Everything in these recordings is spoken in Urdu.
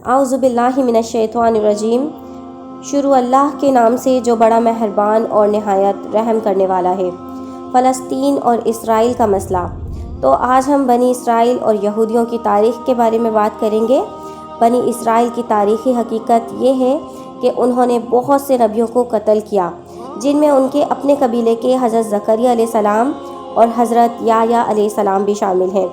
اعوذ باللہ من الشیطان الرجیم۔ شروع اللہ کے نام سے جو بڑا مہربان اور نہایت رحم کرنے والا ہے۔ فلسطین اور اسرائیل کا مسئلہ۔ تو آج ہم بنی اسرائیل اور یہودیوں کی تاریخ کے بارے میں بات کریں گے۔ بنی اسرائیل کی تاریخی حقیقت یہ ہے کہ انہوں نے بہت سے نبیوں کو قتل کیا، جن میں ان کے اپنے قبیلے کے حضرت زکریا علیہ السلام اور حضرت یحییٰ علیہ السلام بھی شامل ہیں۔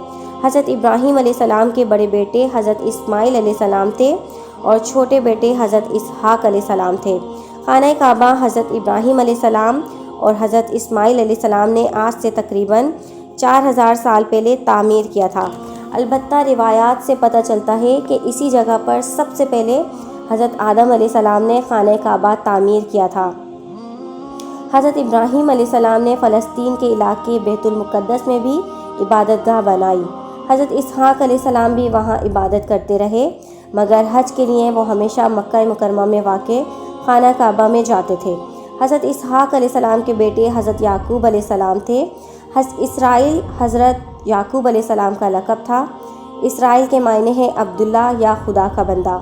حضرت ابراہیم علیہ السلام کے بڑے بیٹے حضرت اسماعیل علیہ السلام تھے اور چھوٹے بیٹے حضرت اسحاق علیہ السلام تھے۔ خانہ کعبہ حضرت ابراہیم علیہ السلام اور حضرت اسماعیل علیہ السلام نے آج سے تقریباً 4000 سال پہلے تعمیر کیا تھا۔ البتہ روایات سے پتہ چلتا ہے کہ اسی جگہ پر سب سے پہلے حضرت آدم علیہ السلام نے خانہ کعبہ تعمیر کیا تھا۔ حضرت ابراہیم علیہ السلام نے فلسطین کے علاقے بیت المقدس میں بھی عبادت گاہ بنائی۔ حضرت اسحاق علیہ السلام بھی وہاں عبادت کرتے رہے، مگر حج کے لیے وہ ہمیشہ مکہ مکرمہ میں واقع خانہ کعبہ میں جاتے تھے۔ حضرت اسحاق علیہ السلام کے بیٹے حضرت یعقوب علیہ السلام تھے۔ اسرائیل حضرت یعقوب علیہ السلام کا لقب تھا۔ اسرائیل کے معنی ہے عبداللہ یا خدا کا بندہ۔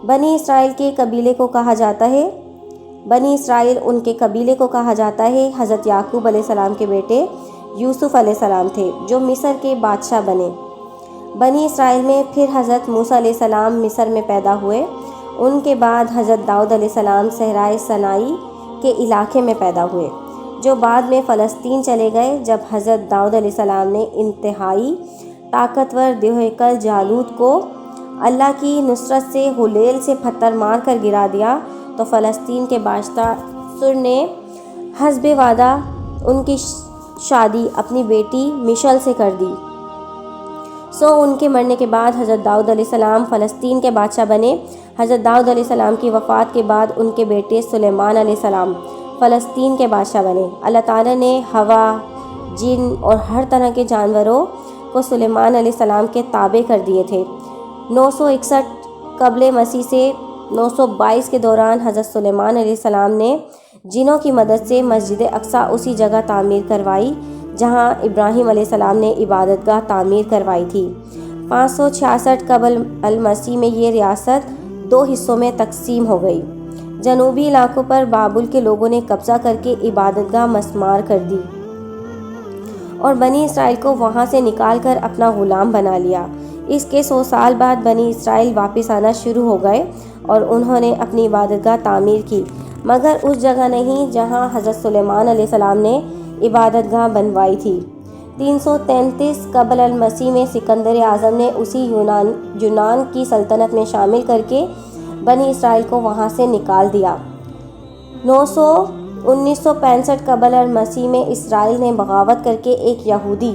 بنی اسرائیل کے قبیلے کو کہا جاتا ہے ان کے قبیلے کو کہا جاتا ہے۔ حضرت یعقوب علیہ السلام کے بیٹے یوسف علیہ السلام تھے جو مصر کے بادشاہ بنے۔ بنی اسرائیل میں پھر حضرت موسیٰ علیہ السلام مصر میں پیدا ہوئے۔ ان کے بعد حضرت داؤد علیہ السلام صحرائے سینائی کے علاقے میں پیدا ہوئے، جو بعد میں فلسطین چلے گئے۔ جب حضرت داؤد علیہ السلام نے انتہائی طاقتور دہیکل جالوت کو اللہ کی نصرت سے حلیل سے پتھر مار کر گرا دیا تو فلسطین کے بادشاہ سر نے حسب وعدہ ان کی شادی اپنی بیٹی مشل سے کر دی۔ ان کے مرنے کے بعد حضرت داؤد علیہ السلام فلسطین کے بادشاہ بنے۔ حضرت داؤد علیہ السلام کی وفات کے بعد ان کے بیٹے سلیمان علیہ السلام فلسطین کے بادشاہ بنے۔ اللہ تعالیٰ نے ہوا، جن اور ہر طرح کے جانوروں کو سلیمان علیہ السلام کے تابع کر دیے تھے۔ 961 قبل مسیح سے 922 کے دوران حضرت سلیمان علیہ السلام نے جنوں کی مدد سے مسجد اقصیٰ اسی جگہ تعمیر کروائی جہاں ابراہیم علیہ السلام نے عبادت گاہ تعمیر کروائی تھی۔ 566 قبل المسیح میں یہ ریاست 2 حصوں میں تقسیم ہو گئی۔ جنوبی علاقوں پر بابل کے لوگوں نے قبضہ کر کے عبادت گاہ مسمار کر دی اور بنی اسرائیل کو وہاں سے نکال کر اپنا غلام بنا لیا۔ اس کے 100 سال بعد بنی اسرائیل واپس آنا شروع ہو گئے اور انہوں نے اپنی عبادت گاہ تعمیر کی، مگر اس جگہ نہیں جہاں حضرت سلیمان علیہ السلام نے عبادت گاہ بنوائی تھی۔ 333 قبل المسیح میں سکندر اعظم نے اسی یونان کی سلطنت میں شامل کر کے بنی اسرائیل کو وہاں سے نکال دیا۔ 1965 قبل المسیح میں اسرائیل نے بغاوت کر کے ایک یہودی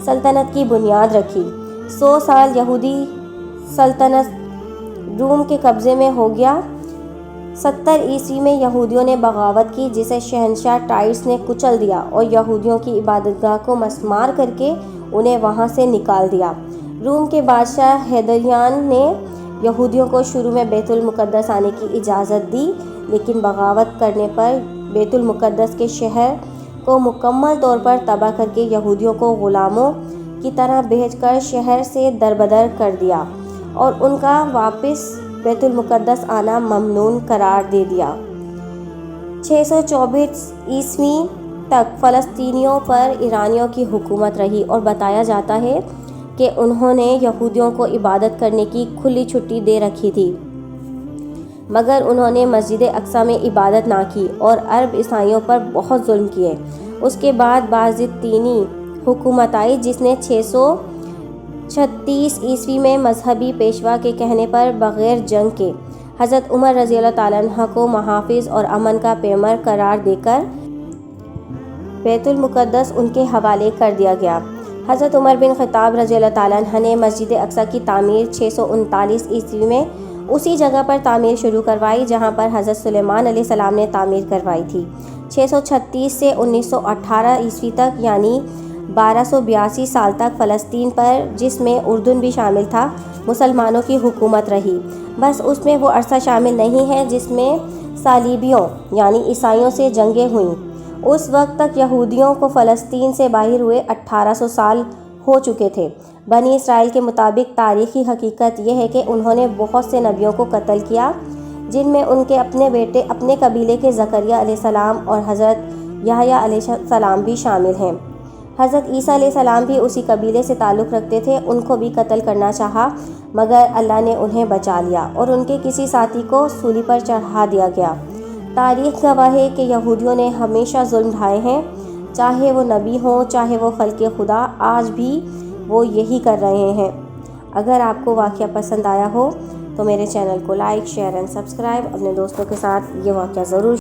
سلطنت کی بنیاد رکھی۔ 100 سال یہودی سلطنت روم کے قبضے میں ہو گیا۔ 70 عیسوی میں یہودیوں نے بغاوت کی جسے شہنشاہ ٹائرس نے کچل دیا اور یہودیوں کی عبادت گاہ کو مسمار کر کے انہیں وہاں سے نکال دیا۔ روم کے بادشاہ ہیدریان نے یہودیوں کو شروع میں بیت المقدس آنے کی اجازت دی، لیکن بغاوت کرنے پر بیت المقدس کے شہر کو مکمل طور پر تباہ کر کے یہودیوں کو غلاموں کی طرح بھیج کر شہر سے دربدر کر دیا اور ان کا واپس بیت المقدس آنا ممنوع قرار دے دیا۔ 624 عیسوی تک فلسطینیوں پر ایرانیوں کی حکومت رہی اور بتایا جاتا ہے کہ انہوں نے یہودیوں کو عبادت کرنے کی کھلی چھٹی دے رکھی تھی، مگر انہوں نے مسجد اقصیٰ میں عبادت نہ کی اور عرب عیسائیوں پر بہت ظلم کیے۔ اس کے بعد بازنطینی حکومت آئی جس نے 636 عیسوی میں مذہبی پیشوا کے کہنے پر بغیر جنگ کے حضرت عمر رضی اللہ تعالیٰ عنہ کو محافظ اور امن کا پیمر قرار دے کر بیت المقدس ان کے حوالے کر دیا گیا۔ حضرت عمر بن خطاب رضی اللہ تعالیٰ عنہ نے مسجد اقصیٰ کی تعمیر 639 عیسوی میں اسی جگہ پر تعمیر شروع کروائی جہاں پر حضرت سلیمان علیہ السلام نے تعمیر کروائی تھی۔ 636 سے 1918 عیسوی تک یعنی 1282 سال تک فلسطین پر، جس میں اردن بھی شامل تھا، مسلمانوں کی حکومت رہی۔ بس اس میں وہ عرصہ شامل نہیں ہے جس میں صلیبیوں یعنی عیسائیوں سے جنگیں ہوئیں۔ اس وقت تک یہودیوں کو فلسطین سے باہر ہوئے 1800 سال ہو چکے تھے۔ بنی اسرائیل کے مطابق تاریخی حقیقت یہ ہے کہ انہوں نے بہت سے نبیوں کو قتل کیا، جن میں ان کے اپنے بیٹے اپنے قبیلے کے زکریہ علیہ السلام اور حضرت یحییٰ علیہ السلام بھی شامل ہیں۔ حضرت عیسیٰ علیہ السلام بھی اسی قبیلے سے تعلق رکھتے تھے، ان کو بھی قتل کرنا چاہا مگر اللہ نے انہیں بچا لیا اور ان کے کسی ساتھی کو سولی پر چڑھا دیا گیا۔ تاریخ گواہ ہے کہ یہودیوں نے ہمیشہ ظلم ڈھائے ہیں، چاہے وہ نبی ہوں چاہے وہ خلق خدا، آج بھی وہ یہی کر رہے ہیں۔ اگر آپ کو واقعہ پسند آیا ہو تو میرے چینل کو لائک، شیئر اینڈ سبسکرائب، اپنے دوستوں کے ساتھ یہ واقعہ ضرور